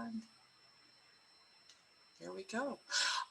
And here we go.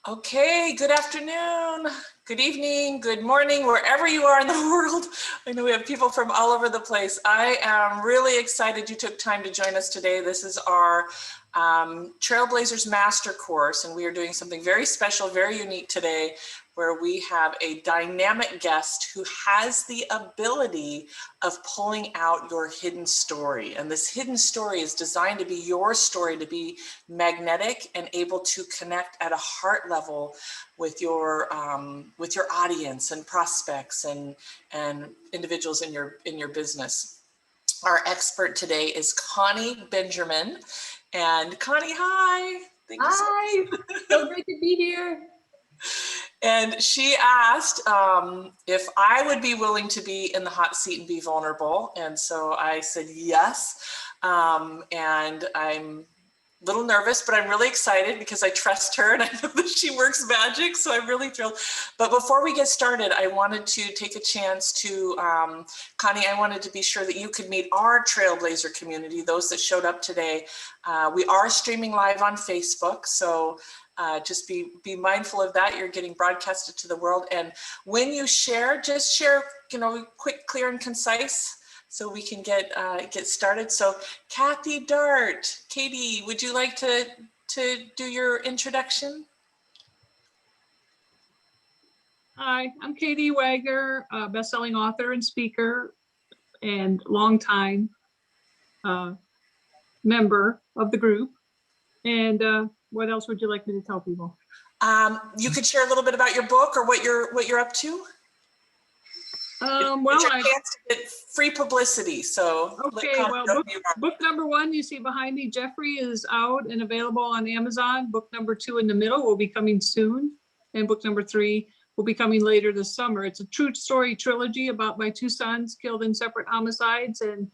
Okay, good afternoon, good evening, good morning, wherever you are in the world. I know we have people from all over the place. I am really excited you took time to join us today. This is our Trailblazers Master Course, and we are doing something very special, very unique today, where we have a dynamic guest who has the ability of pulling out your hidden story. And this hidden story is designed to be your story, to be magnetic and able to connect at a heart level with your audience and prospects and individuals in your business. Our expert today is Connie Benjamin. And Connie, hi. Hi, so great to be here. And she asked if I would be willing to be in the hot seat and be vulnerable. And so I said yes. And I'm a little nervous, but I'm really excited because I trust her and I know that she works magic. So I'm really thrilled. But before we get started, I wanted to take a chance to, Connie, I wanted to be sure that you could meet our Trailblazer community, those that showed up today. We are streaming live on Facebook. So just be mindful of that. You're getting broadcasted to the world. And when you share, just share, quick, clear, and concise so we can get started. So Kathy Dart, Katie, would you like to do your introduction? Hi, I'm Katie Wagner, best-selling author and speaker and longtime member of the group. And what else would you like me to tell people? You could share a little bit about your book or what you're up to. Well, I chance to get free publicity. So okay. Well, book number 1 you see behind me, Jeffrey, is out and available on Amazon. Book number 2 in the middle will be coming soon, and book number 3 will be coming later this summer. It's a true story trilogy about my 2 sons killed in separate homicides, and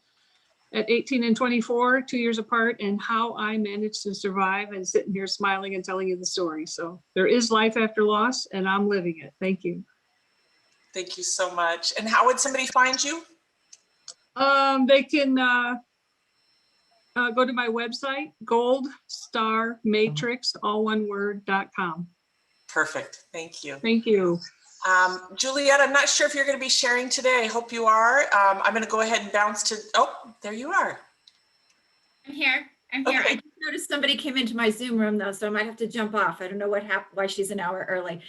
at 18 and 24, 2 years apart, and how I managed to survive and sitting here smiling and telling you the story. So there is life after loss, and I'm living it. Thank you. Thank you so much. And how would somebody find you? They can go to my website, goldstarmatrix, all one word.com. Perfect. Thank you. Thank you. Juliet, I'm not sure if you're going to be sharing today. I hope you are. I'm going to go ahead and bounce to, oh, there you are. I'm here. Okay. I just noticed somebody came into my Zoom room though, so I might have to jump off. I don't know what happened, why she's an hour early.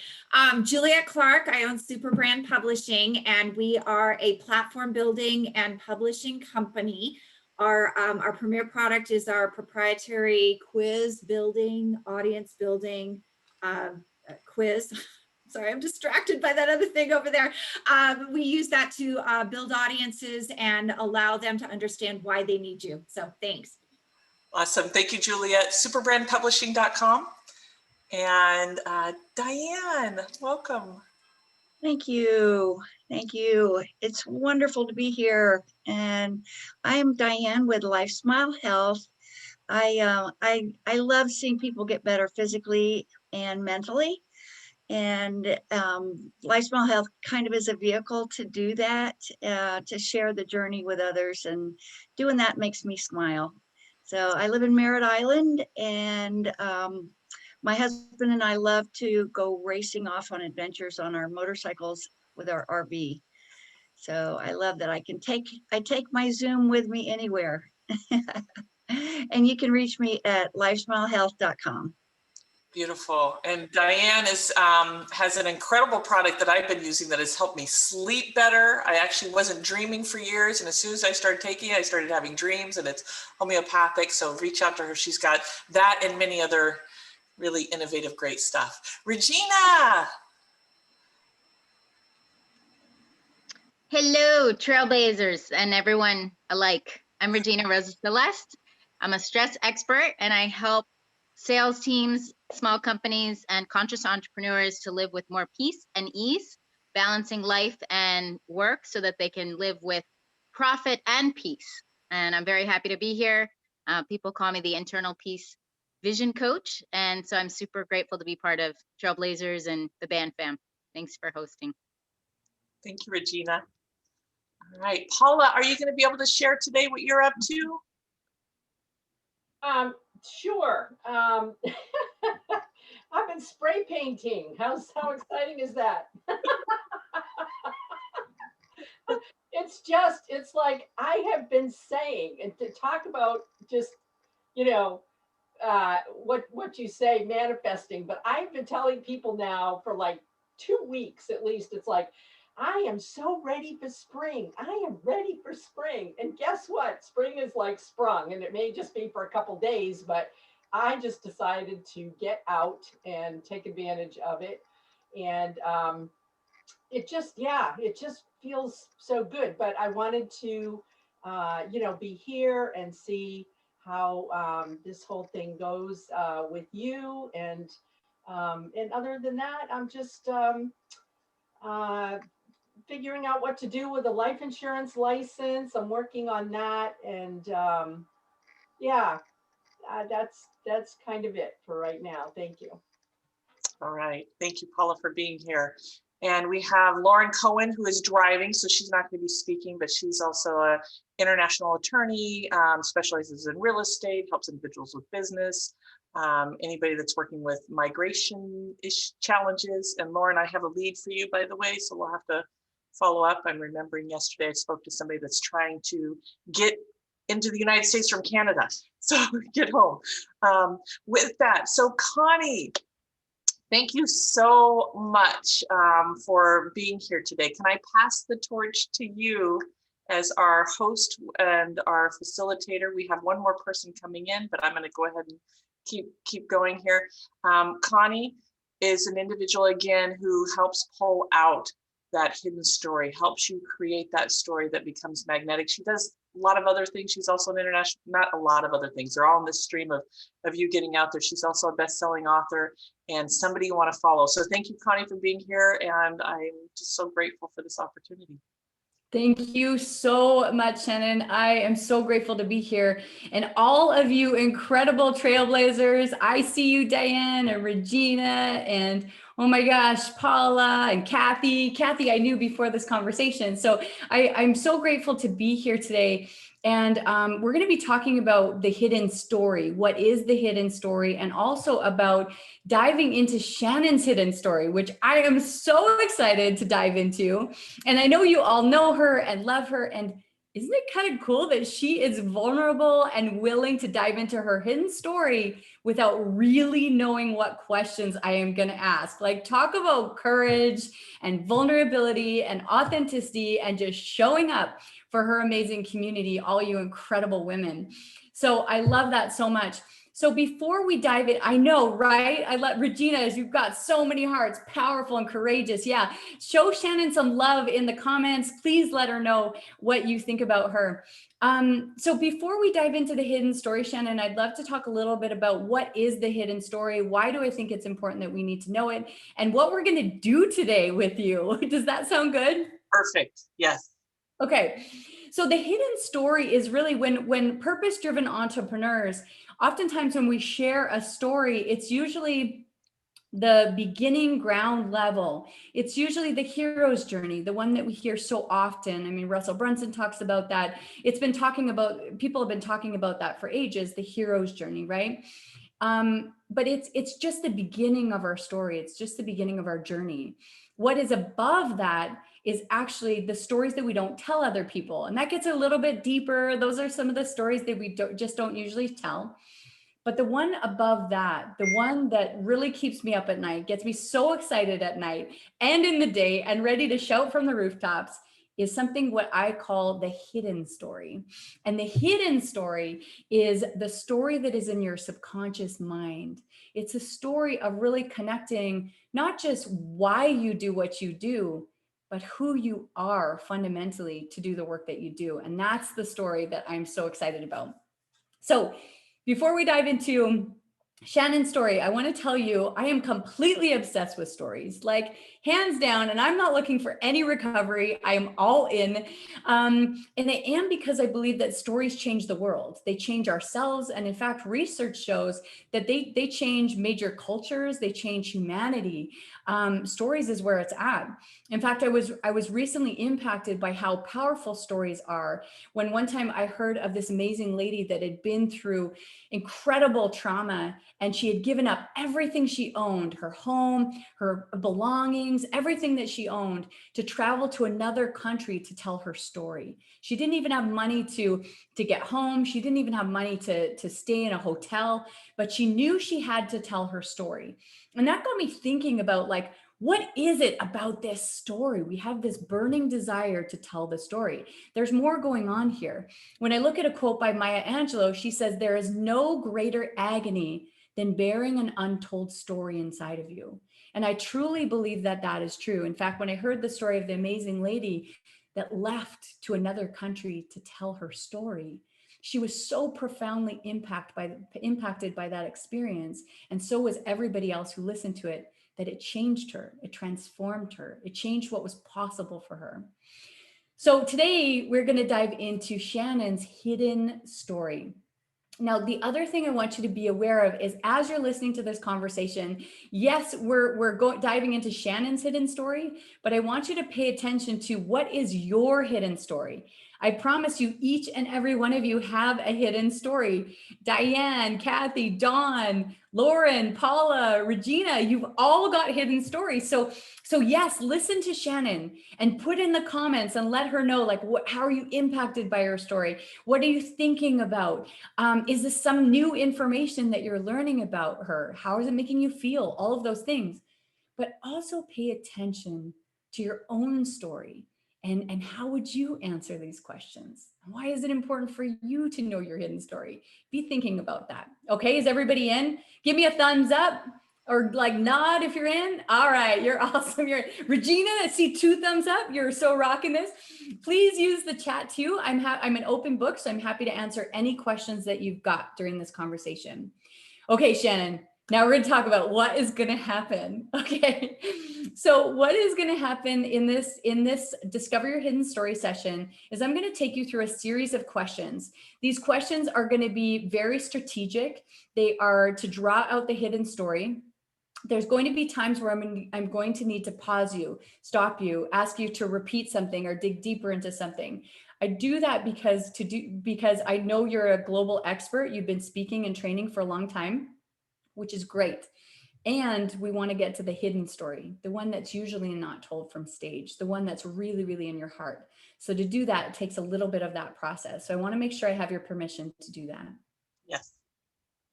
Juliet Clark, I own Superbrand Publishing, and we are a platform building and publishing company. Our premier product is our proprietary quiz building, audience building quiz. Sorry, I'm distracted by that other thing over there. We use that to build audiences and allow them to understand why they need you. So thanks. Awesome. Thank you, Juliet. Superbrandpublishing.com. And Diane, welcome. Thank you. Thank you. It's wonderful to be here. And I am Diane with Life Smile Health. I love seeing people get better physically and mentally. And Life Smile Health kind of is a vehicle to do that, to share the journey with others. And doing that makes me smile. So I live in Merritt Island, and my husband and I love to go racing off on adventures on our motorcycles with our RV. So I love that I take my Zoom with me anywhere. And you can reach me at lifesmilehealth.com. Beautiful. And Diane has an incredible product that I've been using that has helped me sleep better. I actually wasn't dreaming for years, and as soon as I started taking it, I started having dreams, and it's homeopathic. So reach out to her. She's got that and many other really innovative, great stuff. Regina. Hello, Trailblazers and everyone alike. I'm Regina Rosa Celeste. I'm a stress expert, and I help sales teams, small companies, and conscious entrepreneurs to live with more peace and ease, balancing life and work so that they can live with profit and peace. And I'm very happy to be here. People call me the internal peace vision coach. And so I'm super grateful to be part of Trailblazers and the band fam. Thanks for hosting. Thank you, Regina. All right, Paula, are you going to be able to share today what you're up to? Sure. I've been spray painting. How exciting is that? It's like I have been saying, and to talk about just, you know, what you say, manifesting, but I've been telling people now for like 2 weeks at least, it's like, I am so ready for spring. I am ready for spring. And guess what? Spring is like sprung, and it may just be for a couple days, but I just decided to get out and take advantage of it. And it just feels so good. But I wanted to, be here and see how this whole thing goes with you. And other than that, I'm just uh, figuring out what to do with a life insurance license. I'm working on that, and yeah, that's kind of it for right now. Thank you. All right. Thank you, Paula, for being here. And we have Lauren Cohen, who is driving, so she's not going to be speaking, but she's also an international attorney, specializes in real estate, helps individuals with business, anybody that's working with migration-ish challenges. And Lauren, I have a lead for you, by the way, so we'll have to follow up. I'm remembering yesterday I spoke to somebody that's trying to get into the United States from Canada, so get home. With that, so Connie, thank you so much for being here today. Can I pass the torch to you as our host and our facilitator? We have one more person coming in, but I'm going to go ahead and keep going here. Connie is an individual, again, who helps pull out that hidden story, helps you create that story that becomes magnetic. She does a lot of other things. She's also an international, not a lot of other things. They're all in this stream of you getting out there. She's also a best-selling author and somebody you want to follow. So thank you, Connie, for being here. And I'm just so grateful for this opportunity. Thank you so much, Shannon. I am so grateful to be here. And all of you incredible trailblazers, I see you, Diane and Regina, and oh my gosh, Paula and Kathy. Kathy, I knew before this conversation. So I'm so grateful to be here today. And we're going to be talking about the hidden story. What is the hidden story? And also about diving into Shannon's hidden story, which I am so excited to dive into. And I know you all know her and love her. And isn't it kind of cool that she is vulnerable and willing to dive into her hidden story without really knowing what questions I am going to ask? Like, talk about courage and vulnerability and authenticity and just showing up for her amazing community, all you incredible women. So I love that so much. So before we dive in, I know, right? I let Regina, as you've got so many hearts, powerful and courageous. Yeah. Show Shannon some love in the comments. Please let her know what you think about her. So before we dive into the hidden story, Shannon, I'd love to talk a little bit about what is the hidden story? Why do I think it's important that we need to know it? And what we're going to do today with you. Does that sound good? Perfect. Yes. Okay. So the hidden story is really when purpose-driven entrepreneurs, oftentimes when we share a story, it's usually the beginning ground level. It's usually the hero's journey, the one that we hear so often. I mean, Russell Brunson talks about that. People have been talking about that for ages, the hero's journey, right? But it's just the beginning of our story. It's just the beginning of our journey. What is above that is actually the stories that we don't tell other people. And that gets a little bit deeper. Those are some of the stories that we don't usually tell. But the one above that, the one that really keeps me up at night, gets me so excited at night and in the day and ready to shout from the rooftops, is something what I call the hidden story. And the hidden story is the story that is in your subconscious mind. It's a story of really connecting not just why you do what you do, but who you are fundamentally to do the work that you do. And that's the story that I'm so excited about. So before we dive into Shannon's story, I want to tell you, I am completely obsessed with stories, like hands down, and I'm not looking for any recovery. I am all in. And I am because I believe that stories change the world. They change ourselves. And in fact, research shows that they change major cultures, they change humanity. Stories is where it's at. In fact, I was recently impacted by how powerful stories are. When one time I heard of this amazing lady that had been through incredible trauma, and she had given up everything she owned, her home, her belongings, everything that she owned, to travel to another country to tell her story. She didn't even have money to get home. She didn't even have money to stay in a hotel, but she knew she had to tell her story. And that got me thinking about, like, what is it about this story? We have this burning desire to tell the story. There's more going on here. When I look at a quote by Maya Angelou, she says, "There is no greater agony than bearing an untold story inside of you." And I truly believe that that is true. In fact, when I heard the story of the amazing lady that left to another country to tell her story, she was so profoundly impacted by that experience. And so was everybody else who listened to it, that it changed her, it transformed her, it changed what was possible for her. So today we're going to dive into Shannon's hidden story. Now, the other thing I want you to be aware of is, as you're listening to this conversation, yes, we're diving into Shannon's hidden story, but I want you to pay attention to what is your hidden story. I promise you, each and every one of you have a hidden story. Diane, Kathy, Dawn, Lauren, Paula, Regina, you've all got hidden stories. So yes, listen to Shannon and put in the comments and let her know, like, how are you impacted by her story? What are you thinking about? Is this some new information that you're learning about her? How is it making you feel? All of those things. But also pay attention to your own story. And how would you answer these questions? Why is it important for you to know your hidden story? Be thinking about that. Okay, is everybody in? Give me a thumbs up or like nod if you're in. All right, you're awesome. You're Regina, I see 2 thumbs up. You're so rocking this. Please use the chat too. I'm an open book, so I'm happy to answer any questions that you've got during this conversation. Okay, Shannon, now we're going to talk about what is going to happen. Okay, so what is going to happen in this Discover Your Hidden Story session is I'm going to take you through a series of questions. These questions are going to be very strategic. They are to draw out the hidden story. There's going to be times where I'm going to need to pause you, stop you, ask you to repeat something or dig deeper into something. I do that because I know you're a global expert. You've been speaking and training for a long time, which is great. And we want to get to the hidden story, the one that's usually not told from stage, the one that's really, really in your heart. So to do that, it takes a little bit of that process. So I want to make sure I have your permission to do that. Yes.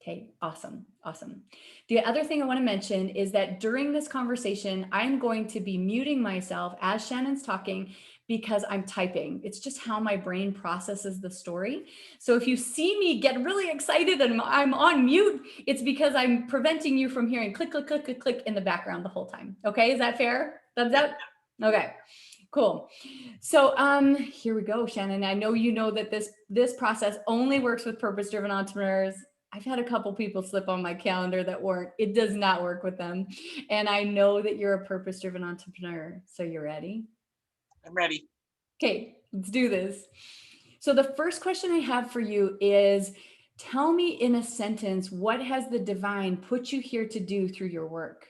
Okay, awesome, awesome. The other thing I want to mention is that during this conversation, I'm going to be muting myself as Shannon's talking because I'm typing. It's just how my brain processes the story. So if you see me get really excited and I'm on mute, it's because I'm preventing you from hearing click, click, click, click, click in the background the whole time. Okay, is that fair? Thumbs up? Okay. Cool. So here we go, Shannon. I know you know that this process only works with purpose-driven entrepreneurs. I've had a couple people slip on my calendar that weren't. It does not work with them. And I know that you're a purpose-driven entrepreneur. So you ready? I'm ready. Okay, let's do this. So the first question I have for you is, tell me in a sentence, what has the divine put you here to do through your work?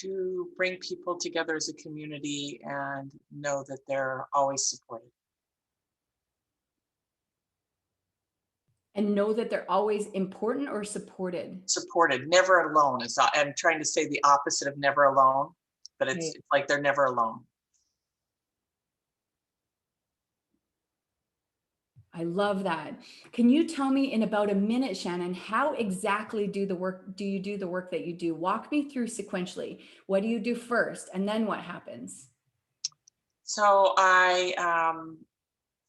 To bring people together as a community and know that they're always supported. And know that they're always important or supported? Supported, never alone. I'm trying to say the opposite of never alone, but it's like they're never alone. I love that. Can you tell me in about a minute, Shannon, how exactly do you do the work that you do? Walk me through sequentially. What do you do first? And then what happens? So I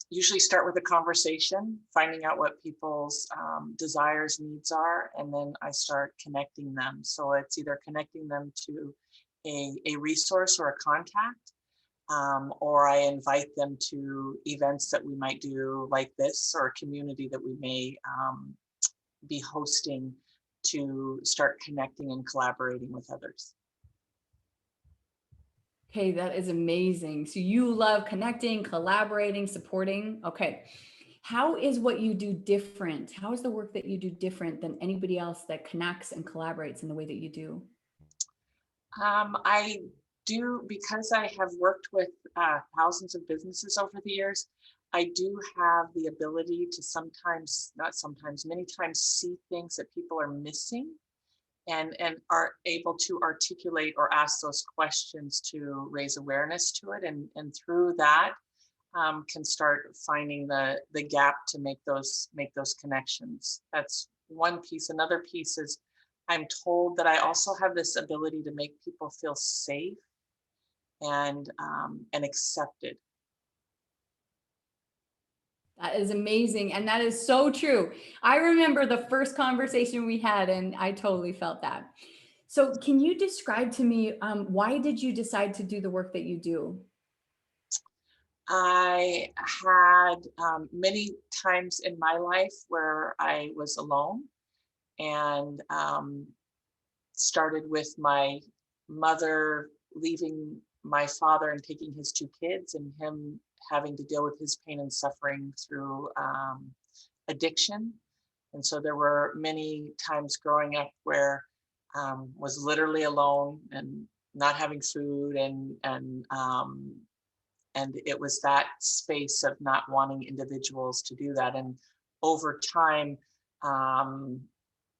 usually start with a conversation, finding out what people's desires, needs are, and then I start connecting them. So it's either connecting them to a resource or a contact, or I invite them to events that we might do like this, or a community that we be hosting to start connecting and collaborating with others. Okay, that is amazing. So you love connecting, collaborating, supporting. Okay. How is what you do different? How is the work that you do different than anybody else that connects and collaborates in the way that you do? I do, because I have worked with thousands of businesses over the years, I do have the ability to sometimes, not sometimes, many times see things that people are missing and are able to articulate or ask those questions to raise awareness to it. And through that, can start finding the gap to make those connections. That's one piece. Another piece is I'm told that I also have this ability to make people feel safe and accepted. That is amazing. And that is so true. I remember the first conversation we had, and I totally felt that. So can you describe to me, why did you decide to do the work that you do? I had many times in my life where I was alone, and started with my mother leaving my father and taking his two kids, and him having to deal with his pain and suffering through addiction. And so there were many times growing up where was literally alone and not having food, and it was that space of not wanting individuals to do that. And over time,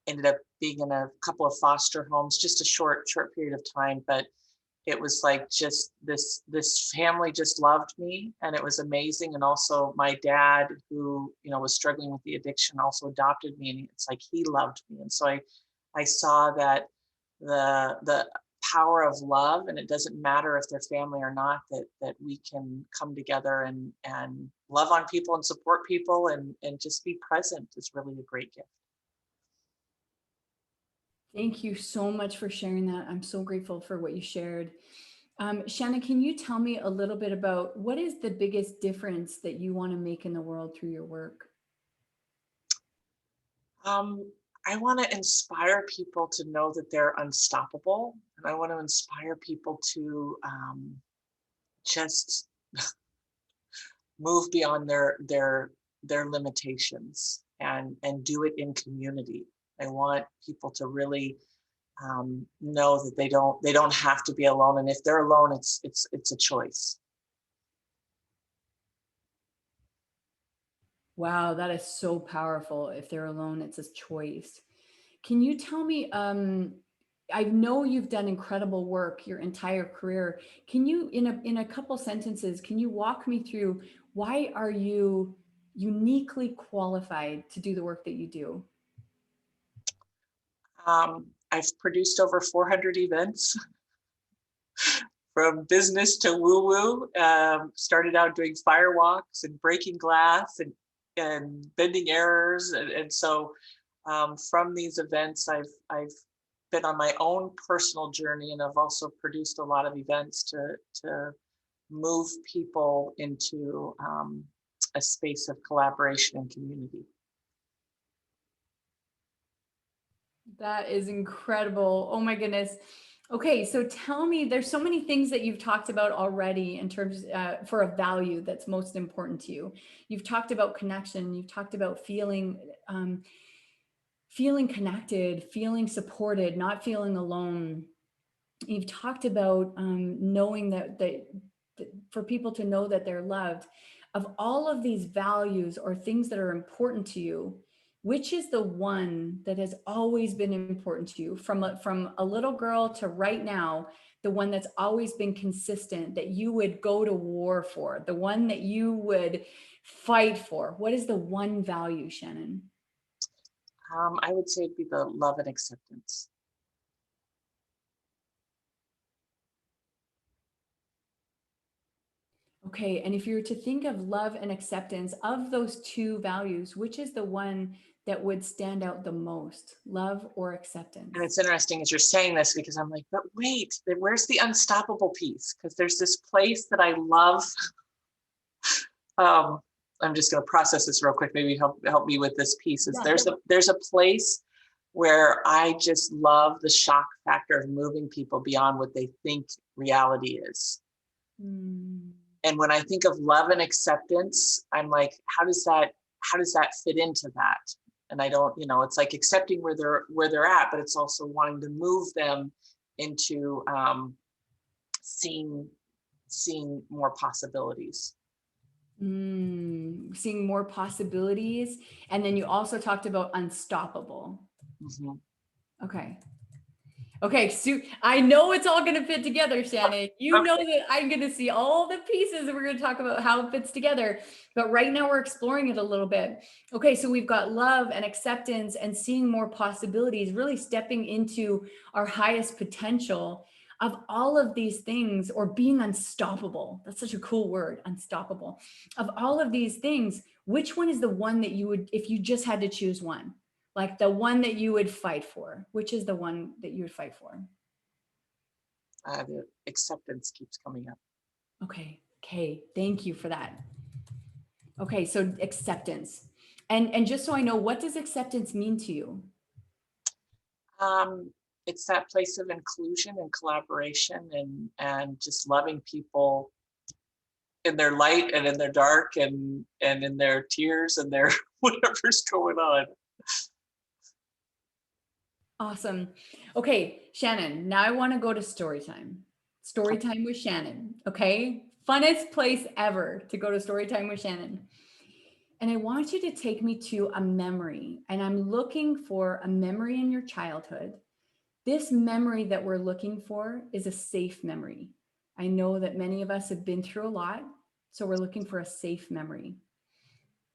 ended up being in a couple of foster homes, just a short period of time, but it was like just this family just loved me, and it was amazing. And also my dad, who was struggling with the addiction, also adopted me, and it's like he loved me. And so I saw that the power of love, and it doesn't matter if they're family or not, that we can come together and love on people and support people and just be present is really a great gift. Thank you so much for sharing that. I'm so grateful for what you shared. Shannon, can you tell me a little bit about what is the biggest difference that you want to make in the world through your work? I want to inspire people to know that they're unstoppable, and I want to inspire people to just move beyond their limitations and do it in community. I want people to really know that they don't have to be alone, and if they're alone, it's a choice. Wow, that is so powerful. If they're alone, it's a choice. Can you tell me, I know you've done incredible work your entire career. Can you, in a couple sentences, can you walk me through why are you uniquely qualified to do the work that you do? I've produced over 400 events. From business to woo-woo. Started out doing firewalks and breaking glass and bending errors, and so from these events, I've been on my own personal journey, and I've also produced a lot of events to move people into a space of collaboration and community. That is incredible. Oh my goodness. Okay, so tell me, there's so many things that you've talked about already in terms for a value that's most important to you. You've talked about connection. You've talked about feeling connected, feeling supported, not feeling alone. You've talked about knowing that for people to know that they're loved. Of all of these values or things that are important to you, which is the one that has always been important to you from a little girl to right now, the one that's always been consistent, that you would go to war for, the one that you would fight for? What is the one value, Shannon? I would say it'd be the love and acceptance. Okay, and if you were to think of love and acceptance, of those two values, which is the one that would stand out the most, love or acceptance? And it's interesting as you're saying this, because I'm like, but wait, where's the unstoppable piece? Because there's this place that I love I'm just going to process this real quick. Maybe help me with this piece. Is Yeah. there's a place where I just love the shock factor of moving people beyond what they think reality is. And when I think of love and acceptance, I'm like, how does that fit into that? And I don't, it's like accepting where they're at, but it's also wanting to move them into seeing more possibilities. Seeing more possibilities. And then you also talked about unstoppable. Mm-hmm. Okay, so I know it's all going to fit together, Shannon. You Okay. know that I'm going to see all the pieces and we're going to talk about how it fits together. But right now we're exploring it a little bit. Okay, so we've got love and acceptance and seeing more possibilities, really stepping into our highest potential of all of these things, or being unstoppable. That's such a cool word, unstoppable. Of all of these things, which one is the one that you would, if you just had to choose one? Like the one that you would fight for, which is the one that you would fight for? The acceptance keeps coming up. Okay. Thank you for that. Okay, so acceptance. And just so I know, what does acceptance mean to you? It's that place of inclusion and collaboration and just loving people in their light and in their dark and in their tears and their whatever's going on. Awesome. Okay, Shannon, now I want to go to story time. Story time with Shannon. Okay. Funnest place ever to go to story time with Shannon. And I want you to take me to a memory. And I'm looking for a memory in your childhood. This memory that we're looking for is a safe memory. I know that many of us have been through a lot, so we're looking for a safe memory.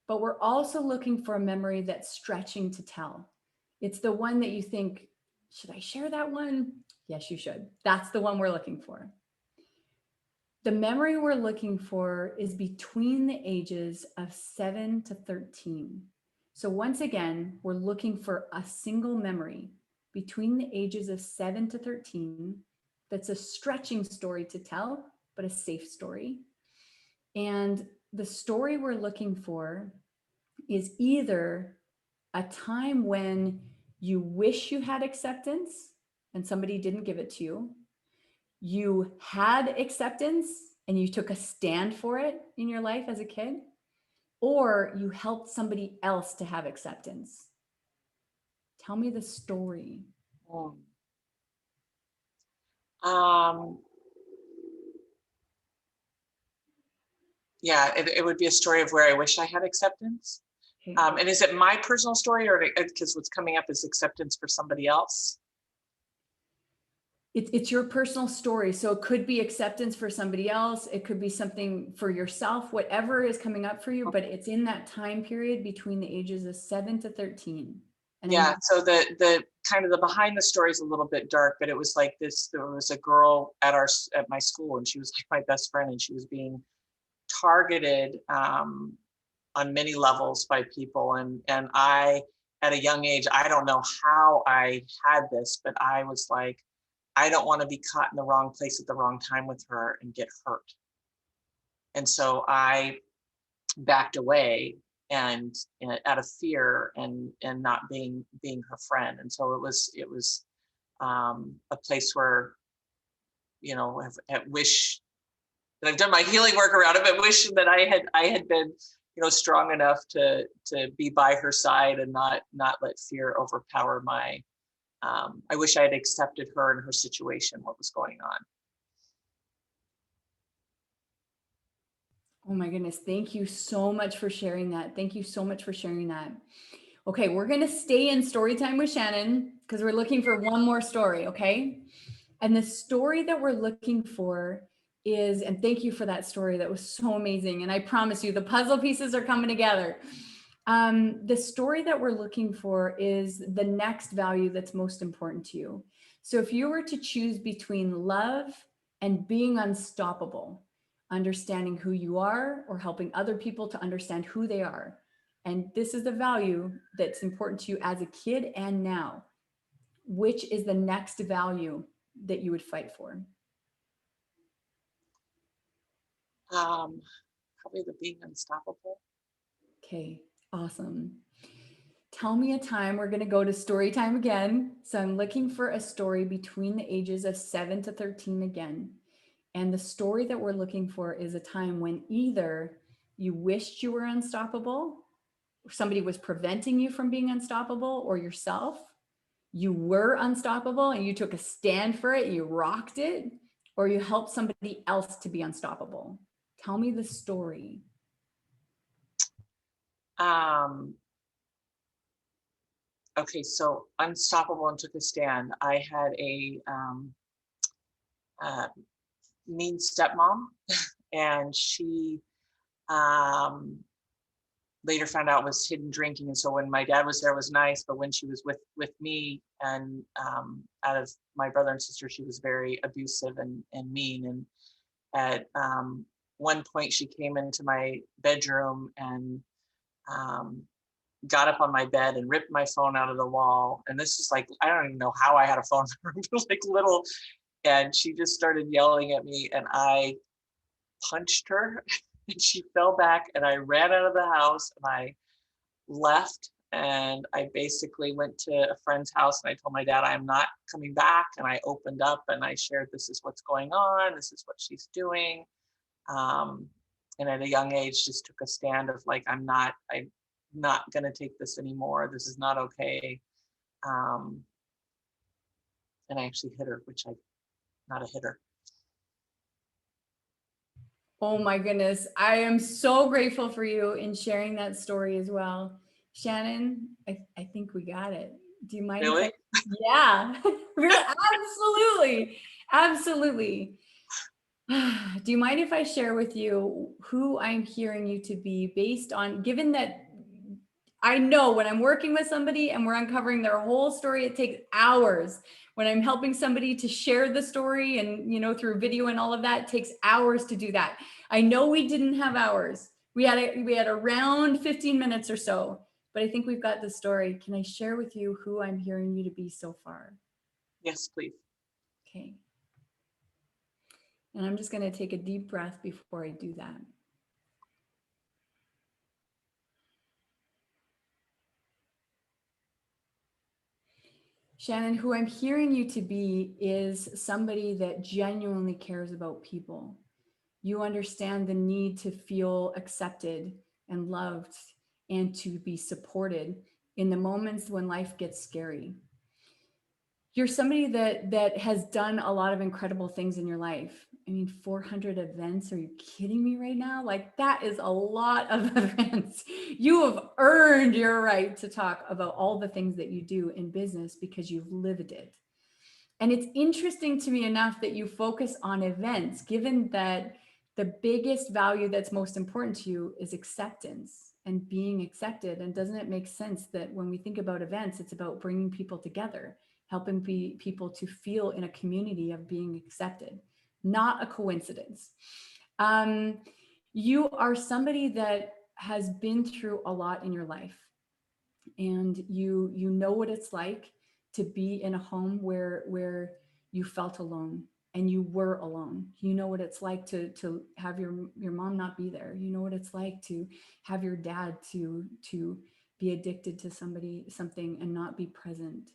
But we're also looking for a memory that's stretching to tell. It's the one that you think, should I share that one? Yes, you should. That's the one we're looking for. The memory we're looking for is between the ages of 7 to 13. So once again, we're looking for a single memory between the ages of 7 to 13 that's a stretching story to tell, but a safe story. And the story we're looking for is either a time when you wish you had acceptance and somebody didn't give it to you, you had acceptance and you took a stand for it in your life as a kid, or you helped somebody else to have acceptance. Tell me the story. Yeah, it would be a story of where I wish I had acceptance. Okay. And is it my personal story, or because what's coming up is acceptance for somebody else? It's your personal story. So it could be acceptance for somebody else. It could be something for yourself, whatever is coming up for you, but it's in that time period between the ages of 7 to 13. And yeah, so the kind of the behind the story is a little bit dark, but it was like this, there was a girl at my school, and she was like my best friend, and she was being targeted on many levels by people. And I, at a young age, I don't know how I had this, but I was like, I don't want to be caught in the wrong place at the wrong time with her and get hurt. And so I backed away and out of fear and not being her friend. And so it was a place where, I wish that I've done my healing work around it, but wishing that I had been, strong enough to be by her side and not let fear overpower my. I wish I had accepted her and her situation, what was going on. Oh my goodness. Thank you so much for sharing that. Thank you so much for sharing that. Okay, we're going to stay in story time with Shannon because we're looking for one more story, okay? And the story that we're looking for is, and thank you for that story. That was so amazing. And I promise you, the puzzle pieces are coming together. The story that we're looking for is the next value that's most important to you. So if you were to choose between love and being unstoppable, understanding who you are or helping other people to understand who they are, and this is the value that's important to you as a kid and now, which is the next value that you would fight for? Probably the being unstoppable. Okay, awesome. Tell me a time. We're going to go to story time again. So I'm looking for a story between the ages of 7 to 13 again. And the story that we're looking for is a time when either you wished you were unstoppable, or somebody was preventing you from being unstoppable, or yourself, you were unstoppable and you took a stand for it, you rocked it, or you helped somebody else to be unstoppable. Tell me the story. Okay, so unstoppable and took a stand. I had a mean stepmom, and she later found out was hidden drinking. And so when my dad was there, it was nice, but when she was with me and out of my brother and sister, she was very abusive and mean. And at one point, she came into my bedroom and got up on my bed and ripped my phone out of the wall. And this is like, I don't even know how I had a phone, it was like little. And she just started yelling at me, and I punched her and she fell back, and I ran out of the house and I left. And I basically went to a friend's house and I told my dad, I'm not coming back. And I opened up and I shared, this is what's going on. This is what she's doing. And at a young age, just took a stand of like, I'm not going to take this anymore. This is not okay. And I actually hit her, which I'm not a hitter. Oh my goodness. I am so grateful for you in sharing that story as well. Shannon, I think we got it. Do you mind? Really? Yeah, absolutely. Absolutely. Do you mind if I share with you who I'm hearing you to be based on, given that I know when I'm working with somebody and we're uncovering their whole story, it takes hours. When I'm helping somebody to share the story and, you know, through video and all of that, it takes hours to do that. I know we didn't have hours. We had around 15 minutes or so, but I think we've got the story. Can I share with you who I'm hearing you to be so far? Yes, please. Okay. And I'm just going to take a deep breath before I do that. Shannon, who I'm hearing you to be is somebody that genuinely cares about people. You understand the need to feel accepted and loved and to be supported in the moments when life gets scary. You're somebody that has done a lot of incredible things in your life. I mean, 400 events, are you kidding me right now? Like, that is a lot of events. You have earned your right to talk about all the things that you do in business because you've lived it. And it's interesting to me enough that you focus on events, given that the biggest value that's most important to you is acceptance and being accepted. And doesn't it make sense that when we think about events, it's about bringing people together, helping people to feel in a community of being accepted, not a coincidence. You are somebody that has been through a lot in your life, and you know what it's like to be in a home where you felt alone and you were alone. You know what it's like to have your mom not be there. You know what it's like to have your dad to be addicted to something and not be present.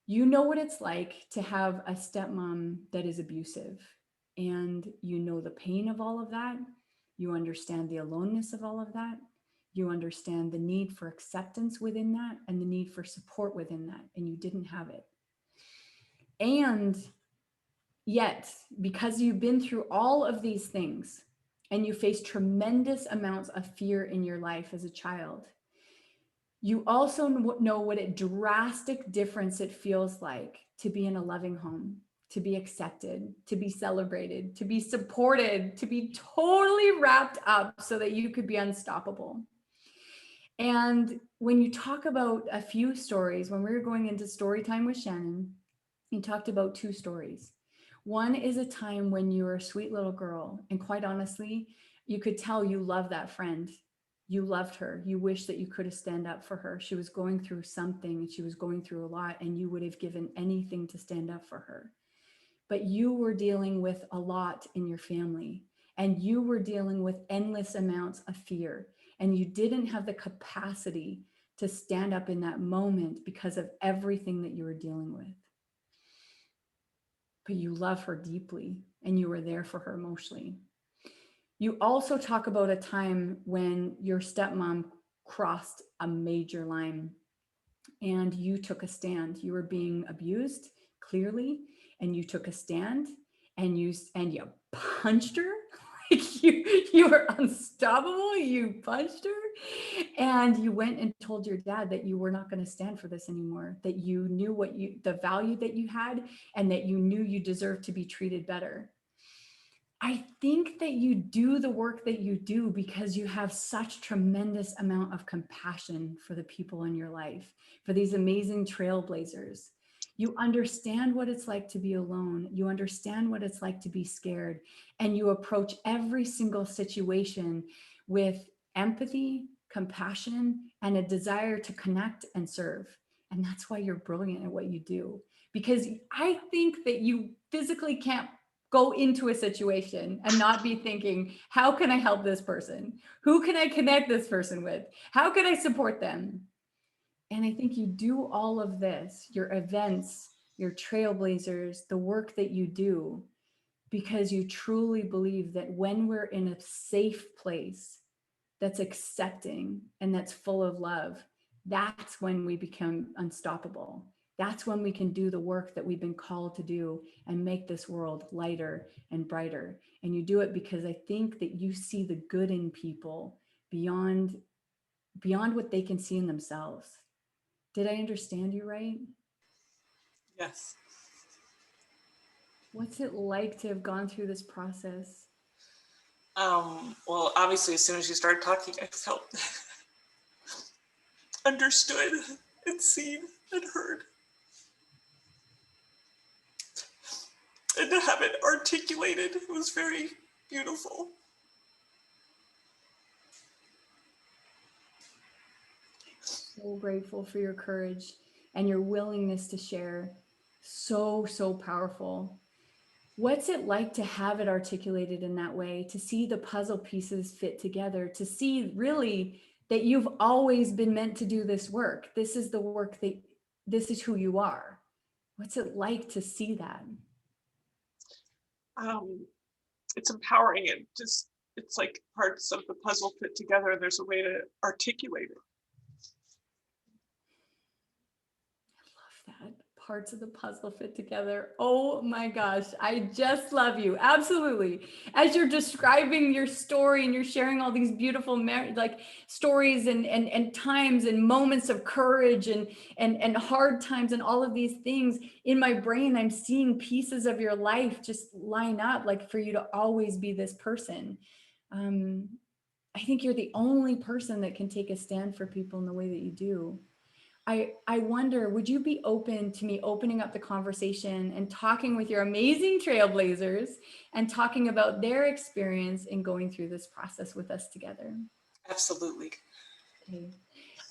You know what it's like to have a stepmom that is abusive, and you know the pain of all of that. You understand the aloneness of all of that. You understand the need for acceptance within that and the need for support within that, and you didn't have it. And yet, because you've been through all of these things and you face tremendous amounts of fear in your life as a child, you also know what a drastic difference it feels like to be in a loving home, to be accepted, to be celebrated, to be supported, to be totally wrapped up so that you could be unstoppable. And when you talk about a few stories, when we were going into story time with Shannon, you talked about two stories. One is a time when you were a sweet little girl, and quite honestly, you could tell you love that friend. You loved her. You wish that you could have stand up for her. She was going through something and she was going through a lot, and you would have given anything to stand up for her. But you were dealing with a lot in your family, and you were dealing with endless amounts of fear. and you didn't have the capacity to stand up in that moment because of everything that you were dealing with. But you love her deeply and you were there for her emotionally. You also talk about a time when your stepmom crossed a major line and you took a stand. You were being abused clearly, and you took a stand and you punched her. Like you were unstoppable. You punched her and you went and told your dad that you were not going to stand for this anymore, that you knew the value that you had, and that you knew you deserved to be treated better. I think that you do the work that you do because you have such tremendous amount of compassion for the people in your life, for these amazing trailblazers. You understand what it's like to be alone. You understand what it's like to be scared. And you approach every single situation with empathy, compassion, and a desire to connect and serve. And that's why you're brilliant at what you do. Because I think that you physically can't go into a situation and not be thinking, how can I help this person? Who can I connect this person with? How can I support them? And I think you do all of this, your events, your trailblazers, the work that you do, because you truly believe that when we're in a safe place that's accepting and that's full of love, that's when we become unstoppable. That's when we can do the work that we've been called to do and make this world lighter and brighter. And you do it because I think that you see the good in people beyond what they can see in themselves. Did I understand you right? Yes. What's it like to have gone through this process? Well, obviously, as soon as you started talking, I felt understood and seen and heard. And to have it articulated was very beautiful. So grateful for your courage and your willingness to share. So, so powerful. What's it like to have it articulated in that way, to see the puzzle pieces fit together, to see really that you've always been meant to do this work? This is the work this is who you are. What's it like to see that? It's empowering. It's like parts of the puzzle fit together and there's a way to articulate it. I love that. Parts of the puzzle fit together. Oh my gosh, I just love you. Absolutely. As you're describing your story and you're sharing all these beautiful stories and times and moments of courage and hard times and all of these things, in my brain, I'm seeing pieces of your life just line up, like for you to always be this person. I think you're the only person that can take a stand for people in the way that you do. I wonder, would you be open to me opening up the conversation and talking with your amazing trailblazers and talking about their experience in going through this process with us together? Absolutely. Okay.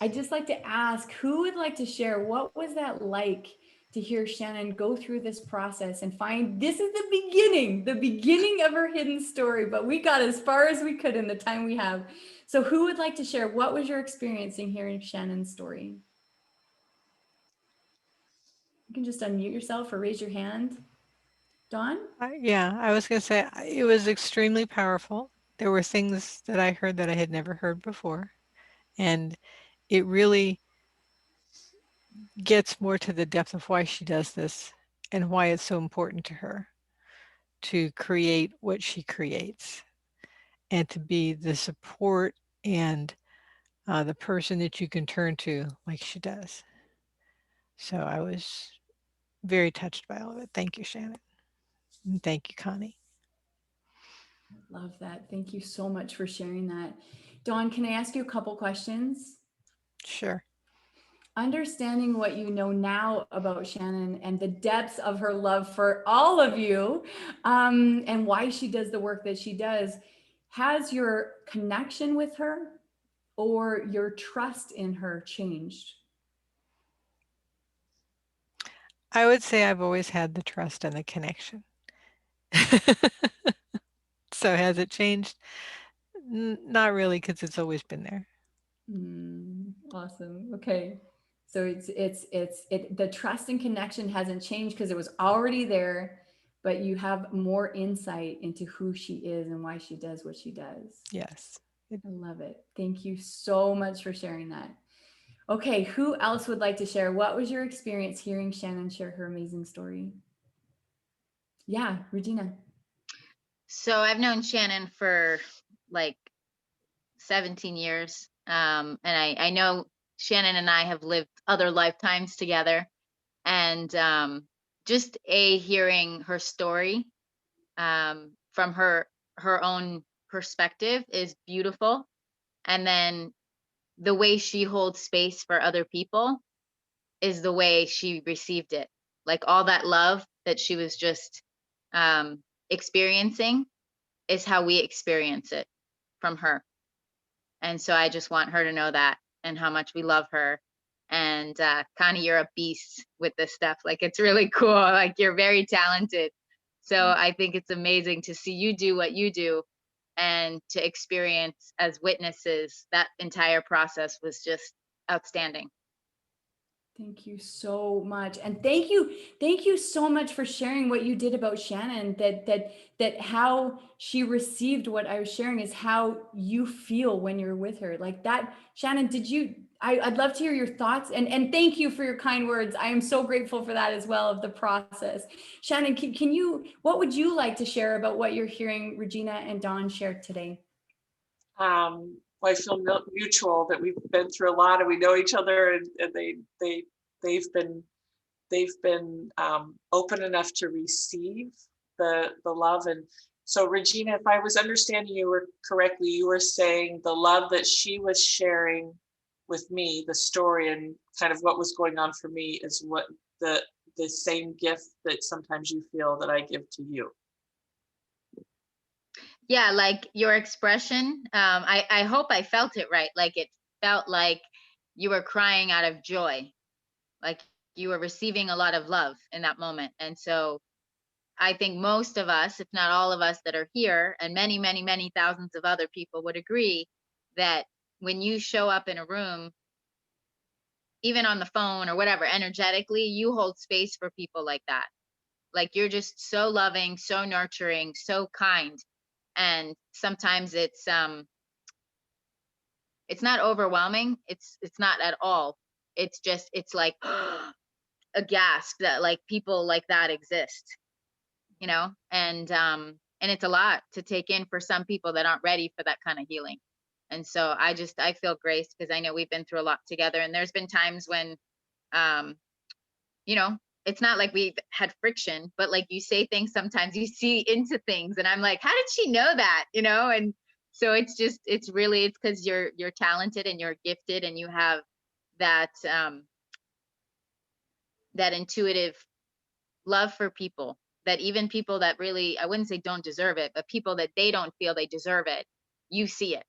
I'd just like to ask, who would like to share, what was that like to hear Shannon go through this process and find this is the beginning of her hidden story, but we got as far as we could in the time we have. So who would like to share, what was your experience in hearing Shannon's story? You can just unmute yourself or raise your hand. Dawn? Yeah, I was going to say it was extremely powerful. There were things that I heard that I had never heard before. And it really gets more to the depth of why she does this and why it's so important to her to create what she creates and to be the support and the person that you can turn to like she does. So I was very touched by all of it. Thank you, Shannon. And thank you, Connie. Love that. Thank you so much for sharing that. Dawn, can I ask you a couple questions? Sure. Understanding what you know now about Shannon and the depths of her love for all of you, and why she does the work that she does, has your connection with her or your trust in her changed? I would say I've always had the trust and the connection. So has it changed? Not really, because it's always been there. Awesome. Okay. So the trust and connection hasn't changed because it was already there, but you have more insight into who she is and why she does what she does. Yes. I love it. Thank you so much for sharing that. Okay, who else would like to share? What was your experience hearing Shannon share her amazing story? Yeah, Regina. So I've known Shannon for like 17 years. And I know Shannon and I have lived other lifetimes together. And just hearing her story from her own perspective is beautiful. And then the way she holds space for other people is the way she received it. Like all that love that she was just experiencing is how we experience it from her. And so I just want her to know that and how much we love her. And Connie, you're a beast with this stuff. Like, it's really cool. Like, you're very talented. So I think it's amazing to see you do what you do and to experience as witnesses that entire process was just outstanding. Thank you so much. And thank you so much for sharing what you did about Shannon, that how she received what I was sharing is how you feel when you're with her. Like that, Shannon, I'd love to hear your thoughts and thank you for your kind words. I am so grateful for that as well, of the process. Shannon, what would you like to share about what you're hearing Regina and Dawn share today? I feel mutual, that we've been through a lot and we know each other, and they've been open enough to receive the love. And so, Regina, if I was understanding you correctly, you were saying the love that she was sharing with me, the story and kind of what was going on for me, is what the same gift that sometimes you feel that I give to you. Yeah, like your expression, I hope I felt it right. Like, it felt like you were crying out of joy, like you were receiving a lot of love in that moment. And so I think most of us, if not all of us that are here, and many, many, many thousands of other people would agree that when you show up in a room, even on the phone or whatever, energetically, you hold space for people like that. Like, you're just so loving, so nurturing, so kind. And sometimes it's not overwhelming. It's not at all. It's just, it's like a gasp that like people like that exist, you know? And it's a lot to take in for some people that aren't ready for that kind of healing. And so I feel grace because I know we've been through a lot together, and there's been times when you know, it's not like we've had friction, but like you say things, sometimes you see into things and I'm like, how did she know that? You know? And so it's because you're talented and you're gifted and you have that that intuitive love for people, that even people that really, I wouldn't say don't deserve it, but people that they don't feel they deserve it, you see it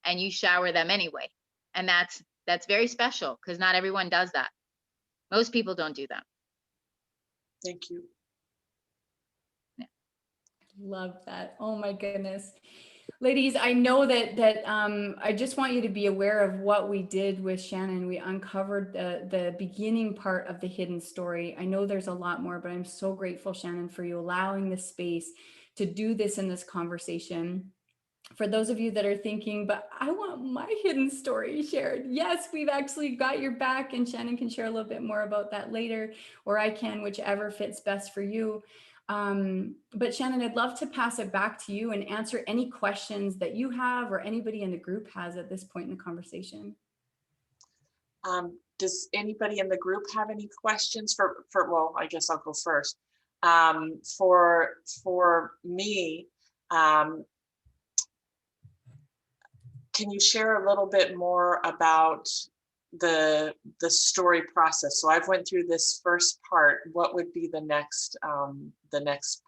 and you shower them anyway. And that's very special because not everyone does that. Most people don't do that. Thank you. Love that. Oh my goodness. Ladies, I know that I just want you to be aware of what we did with Shannon. We uncovered the beginning part of the hidden story. I know there's a lot more, but I'm so grateful, Shannon, for you allowing the space to do this in this conversation. For those of you that are thinking, but I want my hidden story shared. Yes, we've actually got your back, and Shannon can share a little bit more about that later, or I can, whichever fits best for you. But Shannon, I'd love to pass it back to you and answer any questions that you have or anybody in the group has at this point in the conversation. Does anybody in the group have any questions for well, I guess I'll go first. For me, can you share a little bit more about the story process? So I've went through this first part. What would be the next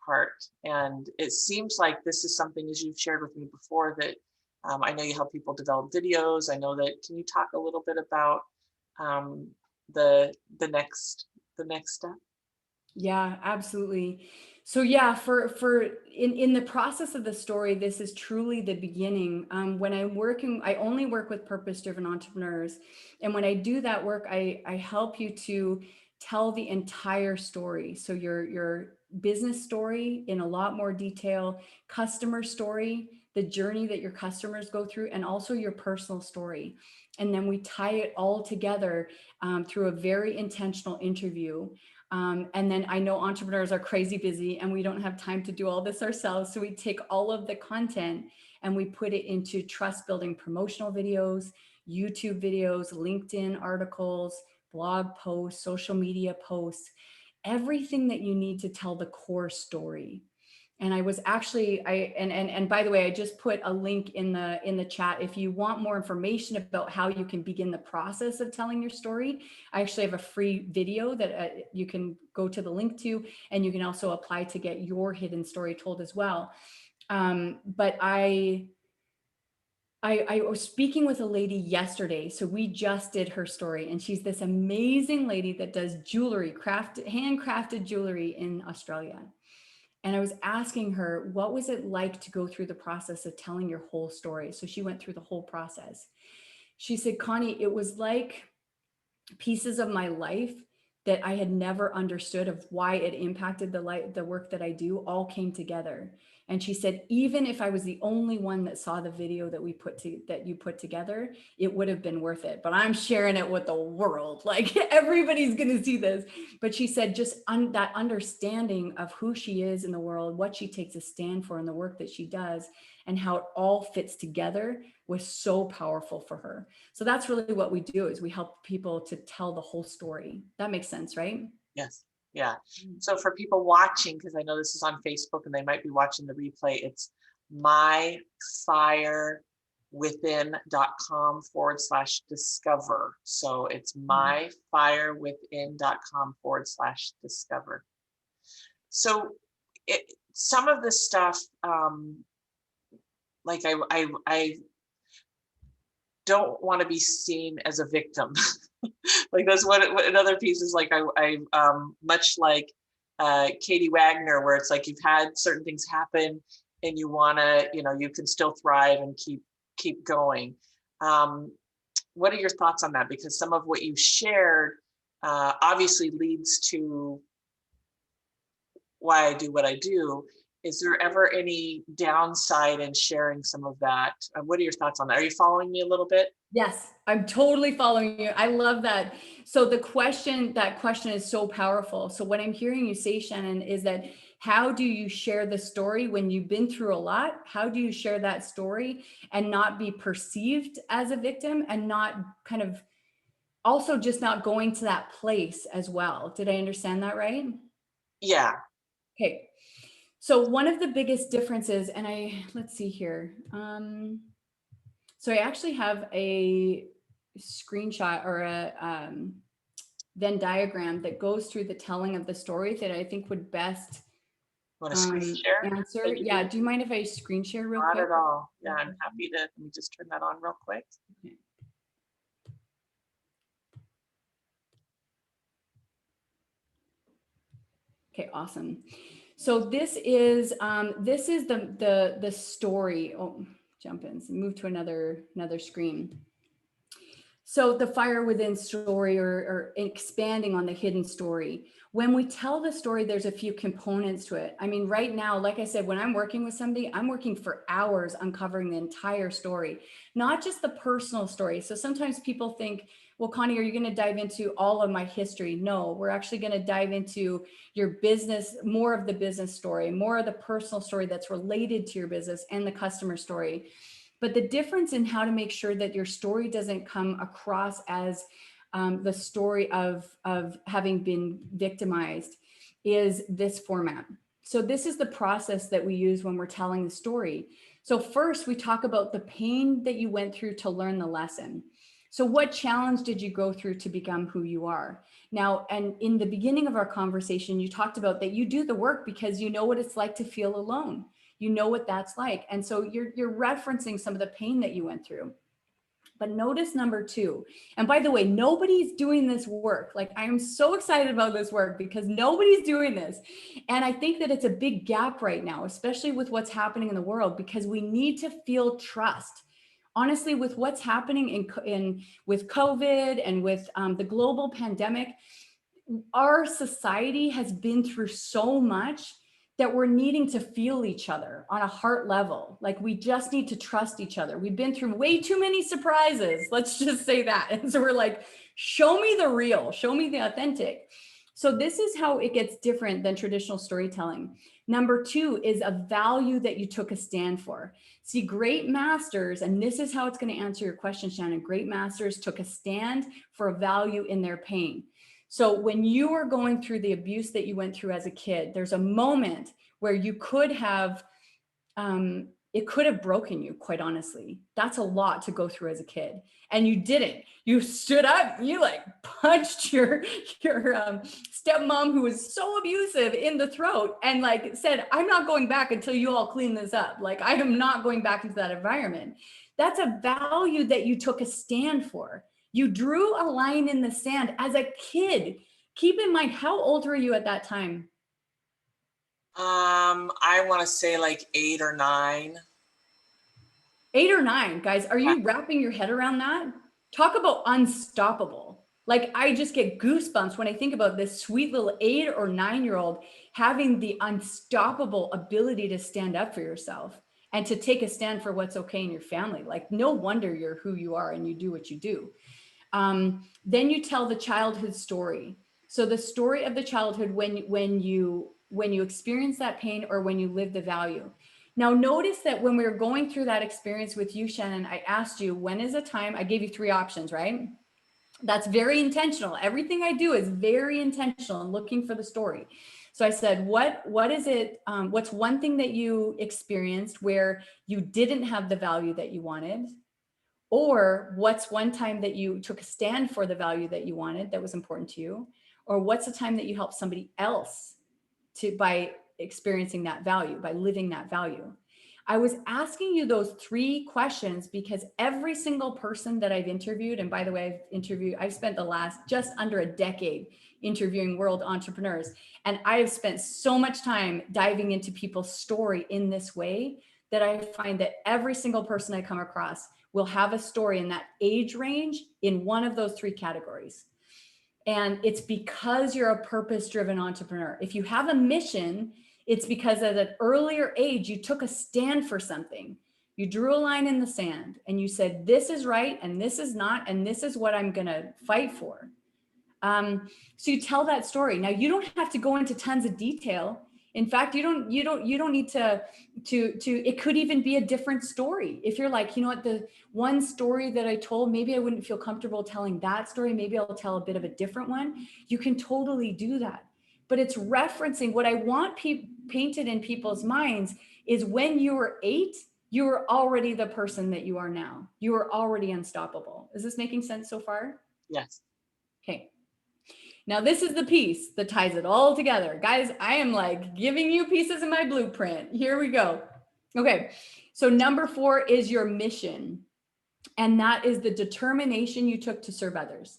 part? And it seems like this is something, as you've shared with me before, that I know you help people develop videos. I know that. Can you talk a little bit about the next step? Yeah, absolutely. So yeah, in the process of the story, this is truly the beginning. When I'm working, I only work with purpose-driven entrepreneurs. And when I do that work, I help you to tell the entire story. So your business story in a lot more detail, customer story, the journey that your customers go through, and also your personal story. And then we tie it all together through a very intentional interview. And then I know entrepreneurs are crazy busy and we don't have time to do all this ourselves. So we take all of the content and we put it into trust building promotional videos, YouTube videos, LinkedIn articles, blog posts, social media posts, everything that you need to tell the core story. And I was actually, and by the way, I just put a link in the chat. If you want more information about how you can begin the process of telling your story, I actually have a free video that you can go to the link to, and you can also apply to get your hidden story told as well. But I was speaking with a lady yesterday. So we just did her story, and she's this amazing lady that does jewelry, handcrafted jewelry in Australia. And I was asking her, what was it like to go through the process of telling your whole story? So she went through the whole process. She said, Connie, it was like pieces of my life that I had never understood of why it impacted the work that I do all came together. And she said, even if I was the only one that saw the video that you put together, it would have been worth it. But I'm sharing it with the world. Like everybody's going to see this. But she said, just that understanding of who she is in the world, what she takes a stand for in the work that she does, and how it all fits together was so powerful for her. So that's really what we do, is we help people to tell the whole story. That makes sense, right? Yes. Yeah. So for people watching, because I know this is on Facebook and they might be watching the replay, it's myfirewithin.com/discover. So it's myfirewithin.com/discover. So some of the stuff, like I don't want to be seen as a victim. Like that's what another piece is like. I much like Katie Wagner, where it's like you've had certain things happen and you want to, you can still thrive and keep going. What are your thoughts on that? Because some of what you shared obviously leads to why I do what I do. Is there ever any downside in sharing some of that? What are your thoughts on that? Are you following me a little bit? Yes, I'm totally following you. I love that. So that question is so powerful. So what I'm hearing you say, Shannon, is that how do you share the story when you've been through a lot? How do you share that story and not be perceived as a victim, and not kind of also just not going to that place as well? Did I understand that right? Yeah. Okay. So one of the biggest differences, and let's see here. So I actually have a screenshot or a Venn diagram that goes through the telling of the story that I think would best answer. Yeah. Do you mind if I screen share real quick? Not at all. Yeah, I'm happy to. Let me just turn that on real quick. Okay. Okay, awesome. So this is the story. Oh, jump in. So move to another screen. So the fire within story, or expanding on the hidden story. When we tell the story, there's a few components to it. I mean, right now, like I said, when I'm working with somebody, I'm working for hours uncovering the entire story, not just the personal story. So sometimes people think, well, Connie, are you going to dive into all of my history? No, we're actually going to dive into your business, more of the business story, more of the personal story that's related to your business, and the customer story. But the difference in how to make sure that your story doesn't come across as the story of having been victimized is this format. So this is the process that we use when we're telling the story. So first, we talk about the pain that you went through to learn the lesson. So what challenge did you go through to become who you are? Now, and in the beginning of our conversation, you talked about that you do the work because you know what it's like to feel alone. You know what that's like. And so you're referencing some of the pain that you went through. But notice number 2. And by the way, nobody's doing this work. Like, I am so excited about this work because nobody's doing this. And I think that it's a big gap right now, especially with what's happening in the world, because we need to feel trust. Honestly, with what's happening with COVID and with the global pandemic, our society has been through so much that we're needing to feel each other on a heart level. Like, we just need to trust each other. We've been through way too many surprises. Let's just say that. And so we're like, show me the real, show me the authentic. So this is how it gets different than traditional storytelling. Number 2 is a value that you took a stand for. See, great masters, and this is how it's going to answer your question, Shannon. Great masters took a stand for a value in their pain. So when you are going through the abuse that you went through as a kid, there's a moment where you could have, it could have broken you, quite honestly. That's a lot to go through as a kid. And you didn't. You stood up, you like punched your stepmom, who was so abusive, in the throat, and like said, I'm not going back until you all clean this up. Like, I am not going back into that environment. That's a value that you took a stand for. You drew a line in the sand as a kid. Keep in mind, how old were you at that time? I want to say like 8 or 9. 8 or 9, guys. Are you wrapping your head around that? Talk about unstoppable. Like, I just get goosebumps when I think about this sweet little 8 or 9-year-old having the unstoppable ability to stand up for yourself and to take a stand for what's okay in your family. Like, no wonder you're who you are and you do what you do. Then you tell the childhood story. So the story of the childhood when you experience that pain or when you live the value. Now, notice that when we were going through that experience with you, Shannon, I asked you, when is a time? I gave you 3 options, right? That's very intentional. Everything I do is very intentional and looking for the story. So I said, what is it? What's one thing that you experienced where you didn't have the value that you wanted? Or what's one time that you took a stand for the value that you wanted that was important to you? Or what's a time that you helped somebody else by experiencing that value, by living that value? I was asking you those 3 questions because every single person that I've interviewed, and by the way, I've spent the last just under a decade interviewing world entrepreneurs, and I have spent so much time diving into people's story in this way that I find that every single person I come across will have a story in that age range in one of those 3 categories. And it's because you're a purpose-driven entrepreneur. If you have a mission, it's because at an earlier age, you took a stand for something. You drew a line in the sand and you said, this is right and this is not, and this is what I'm gonna fight for. So you tell that story. Now, you don't have to go into tons of detail. In fact, you don't need to, it could even be a different story. If you're like, you know what, the one story that I told, maybe I wouldn't feel comfortable telling that story. Maybe I'll tell a bit of a different one. You can totally do that. But it's referencing what I want painted in people's minds is when you were 8, you were already the person that you are now. You are already unstoppable. Is this making sense so far? Yes. Okay. Now, this is the piece that ties it all together. Guys, I am like giving you pieces of my blueprint. Here we go. Okay, so number 4 is your mission. And that is the determination you took to serve others.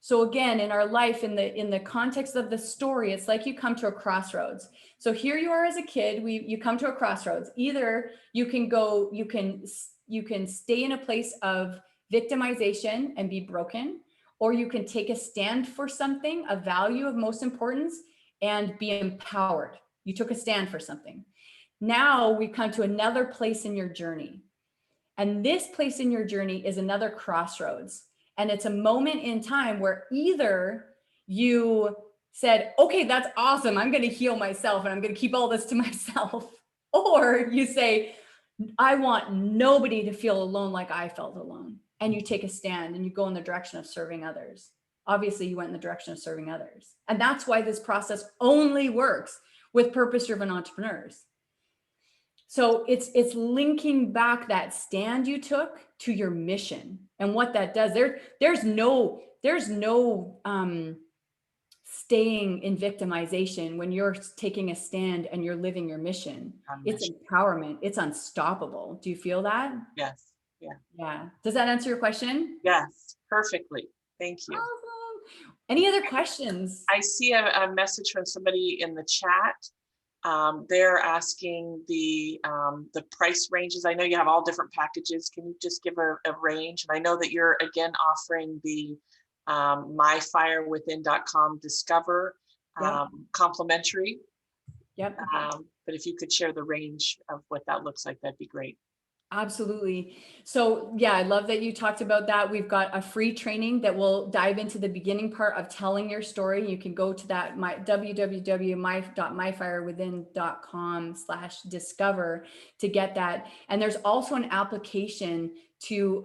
So again, in our life, in the context of the story, it's like you come to a crossroads. So here you are as a kid, you come to a crossroads. Either you can stay in a place of victimization and be broken, or you can take a stand for something, a value of most importance, and be empowered. You took a stand for something. Now we come to another place in your journey. And this place in your journey is another crossroads. And it's a moment in time where either you said, okay, that's awesome. I'm going to heal myself and I'm going to keep all this to myself. Or you say, I want nobody to feel alone like I felt alone. And you take a stand and you go in the direction of serving others. Obviously, you went in the direction of serving others. And that's why this process only works with purpose-driven entrepreneurs. So it's linking back that stand you took to your mission and what that does. There's no staying in victimization when you're taking a stand and you're living your mission. It's empowerment. It's unstoppable. Do you feel that? Yes. Yeah. Does that answer your question? Yes, perfectly. Thank you. Awesome. Any other questions? I see a message from somebody in the chat. They're asking the price ranges. I know you have all different packages. Can you just give a range? And I know that you're again offering the myfirewithin.com Discover complimentary. Yep. But if you could share the range of what that looks like, that'd be great. Absolutely. So yeah, I love that you talked about that. We've got a free training that will dive into the beginning part of telling your story. You can go to that www.myfirewithin.com/discover to get that. And there's also an application to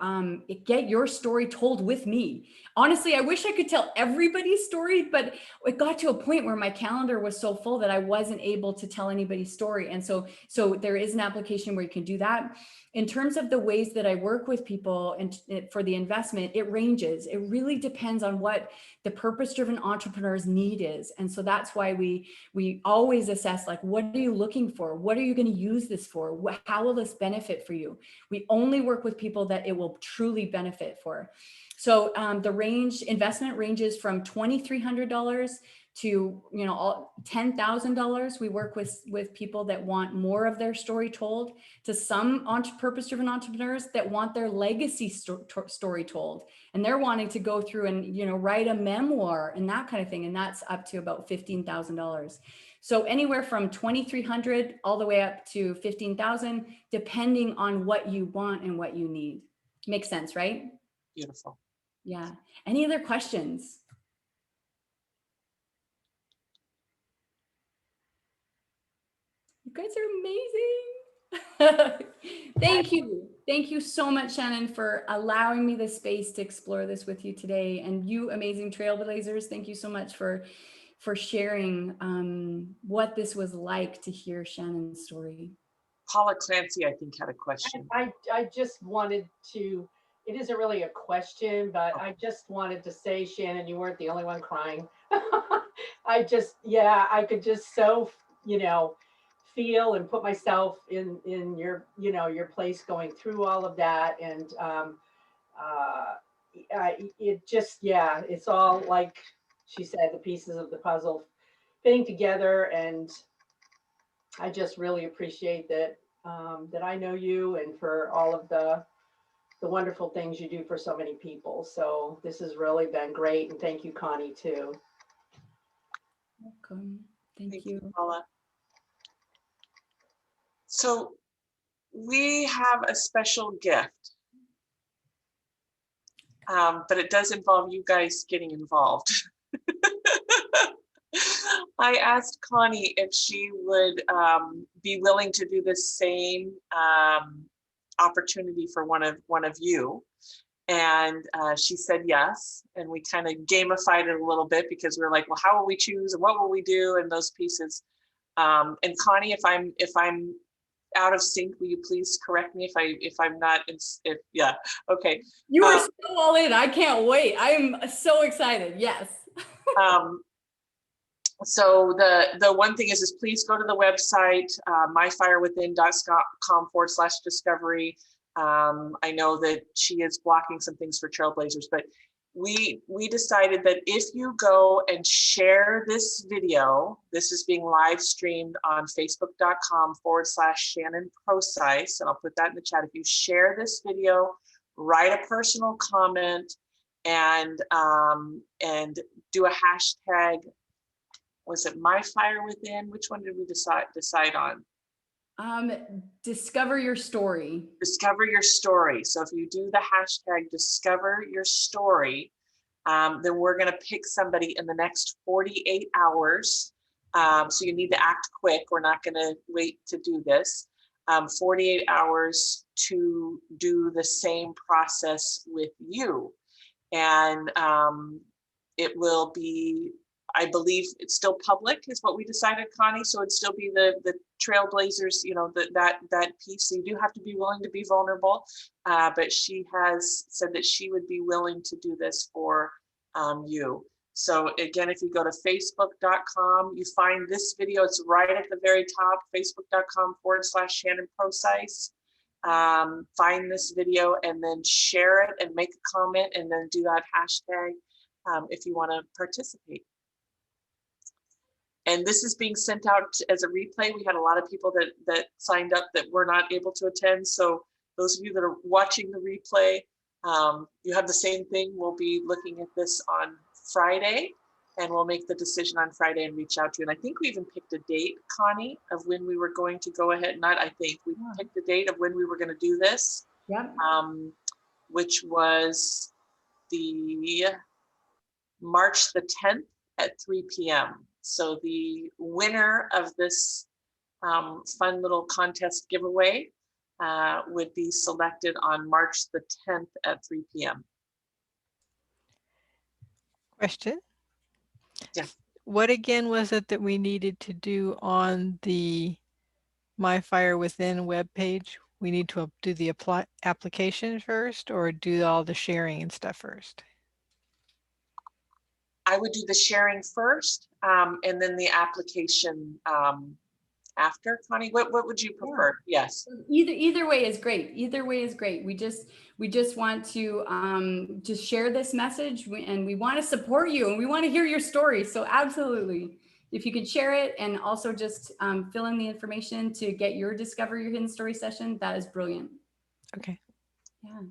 get your story told with me. Honestly, I wish I could tell everybody's story, but it got to a point where my calendar was so full that I wasn't able to tell anybody's story. And so there is an application where you can do that. In terms of the ways that I work with people and for the investment, it ranges. It really depends on what the purpose-driven entrepreneur's need is. And so that's why we always assess, like, what are you looking for? What are you going to use this for? How will this benefit for you? We only work with people that it will truly benefit for. So the investment ranges from $2,300 to $10,000. We work with people that want more of their story told, to some purpose-driven entrepreneurs that want their legacy story told, and they're wanting to go through and write a memoir and that kind of thing, and that's up to about $15,000. So anywhere from $2,300 all the way up to $15,000, depending on what you want and what you need. Makes sense, right? Beautiful. Yeah. Any other questions? You guys are amazing. Thank you. Thank you so much, Shannon, for allowing me the space to explore this with you today. And you amazing trailblazers, thank you so much for sharing what this was like to hear Shannon's story. Paula Clancy, I think, had a question. I just wanted to, it isn't really a question, but I just wanted to say, Shannon, you weren't the only one crying. I could just so, feel and put myself in your, your place going through all of that. And it's all, like she said, the pieces of the puzzle fitting together. And I just really appreciate that, that I know you, and for all of the wonderful things you do for so many people. So this has really been great. And thank you, Connie, too. Welcome. Thank you, Paula. So we have a special gift, but it does involve you guys getting involved. I asked Connie if she would be willing to do the same opportunity for one of you, and she said yes. And we kind of gamified it a little bit, because we were like, well, how will we choose and what will we do, and those pieces. And Connie, if I'm out of sync, will you please correct me if I'm not? Yeah, okay. You are so all in. I can't wait. I'm so excited. Yes. So the one thing is please go to the website, myfirewithin.com/discovery. I know that she is blocking some things for trailblazers, but we decided that if you go and share this video, this is being live streamed on facebook.com/Shannon Procise, and I'll put that in the chat. If you share this video, write a personal comment, and do a hashtag. Was it My Fire Within? Which one did we decide on? Discover your story. Discover your story. So if you do the hashtag discover your story, then we're going to pick somebody in the next 48 hours. So you need to act quick. We're not going to wait to do this. 48 hours to do the same process with you. And it will be, I believe it's still public is what we decided, Connie. So it'd still be the trailblazers, that piece. So you do have to be willing to be vulnerable. But she has said that she would be willing to do this for you. So again, if you go to facebook.com, you find this video. It's right at the very top, facebook.com/Shannon Procise. find this video and then share it and make a comment and then do that hashtag if you want to participate. And this is being sent out as a replay. We had a lot of people that signed up that were not able to attend. So those of you that are watching the replay, you have the same thing. We'll be looking at this on Friday, and we'll make the decision on Friday and reach out to you. And I think we even picked a date, Connie, of when we were going to go ahead. Not I think, we picked a date of when we were going to do this, which was the March the 10th at 3 p.m. So the winner of this fun little contest giveaway would be selected on March the 10th at 3 p.m. Question? Yeah. What again was it that we needed to do on the My Fire Within webpage? We need to do the application first, or do all the sharing and stuff first? I would do the sharing first, and then the application after. Connie, what would you prefer? Yeah. Yes. Either way is great. Either way is great. We just want to just share this message, and we want to support you, and we want to hear your story. So absolutely, if you could share it and also just fill in the information to get your Discover Your Hidden Story session, that is brilliant. Okay. Yeah.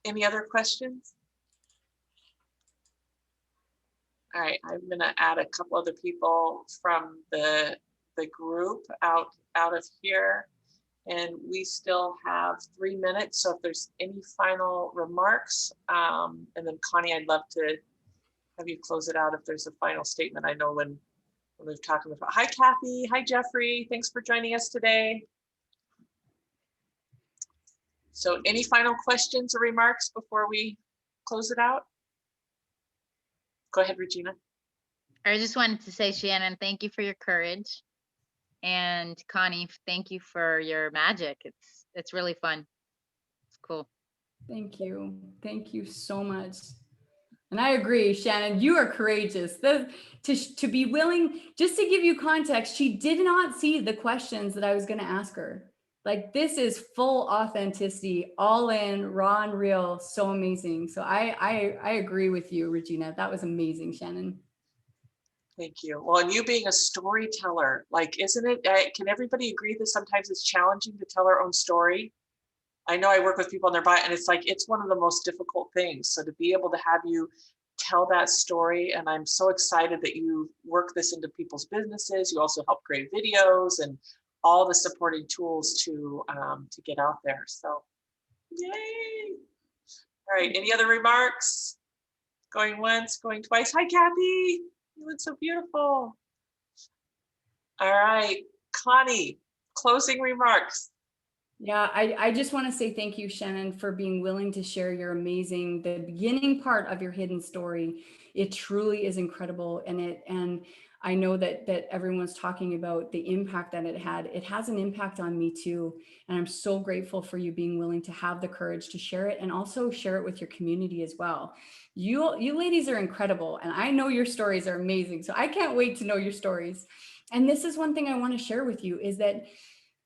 Any other questions? All right, I'm gonna add a couple other people from the group out of here. And we still have 3 minutes. So if there's any final remarks, and then Connie, I'd love to have you close it out if there's a final statement. I know when we've talked about, hi, Kathy, hi, Jeffrey, thanks for joining us today. So any final questions or remarks before we close it out? Go ahead, Regina. I just wanted to say, Shannon, thank you for your courage. And Connie, thank you for your magic. It's really fun. It's cool. Thank you. Thank you so much. And I agree, Shannon, you are courageous. To be willing, just to give you context, she did not see the questions that I was going to ask her. Like, this is full authenticity, all in, raw and real, so amazing. So I agree with you, Regina. That was amazing, Shannon. Thank you. Well, and you being a storyteller, like, isn't it, can everybody agree that sometimes it's challenging to tell our own story? I know I work with people on their body, and it's like, it's one of the most difficult things. So to be able to have you tell that story, and I'm so excited that you work this into people's businesses. You also help create videos and all the supporting tools to get out there. So, yay. All right, any other remarks? Going once, going twice. Hi, Kathy. You look so beautiful. All right, Connie, closing remarks. Yeah, I just want to say thank you, Shannon, for being willing to share your amazing, the beginning part of your hidden story. It truly is incredible. And I know that everyone's talking about the impact that it had. It has an impact on me too. And I'm so grateful for you being willing to have the courage to share it and also share it with your community as well. You ladies are incredible. And I know your stories are amazing. So I can't wait to know your stories. And this is one thing I want to share with you is that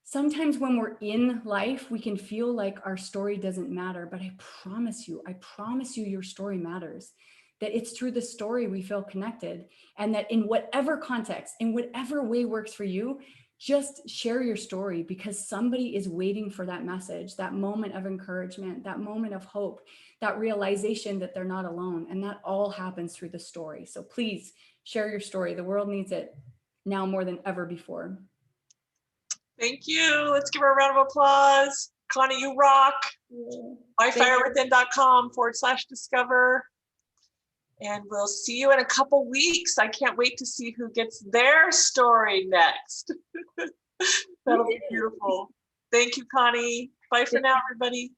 sometimes when we're in life, we can feel like our story doesn't matter, but I promise you your story matters. That it's through the story we feel connected, and that in whatever context, in whatever way works for you, just share your story, because somebody is waiting for that message, that moment of encouragement, that moment of hope, that realization that they're not alone. And that all happens through the story. So please share your story. The world needs it now more than ever before. Thank you. Let's give her a round of applause. Connie, you rock. myfirewithin.com/discover. And we'll see you in a couple weeks. I can't wait to see who gets their story next. That'll be beautiful. Thank you, Connie. Bye for now, everybody.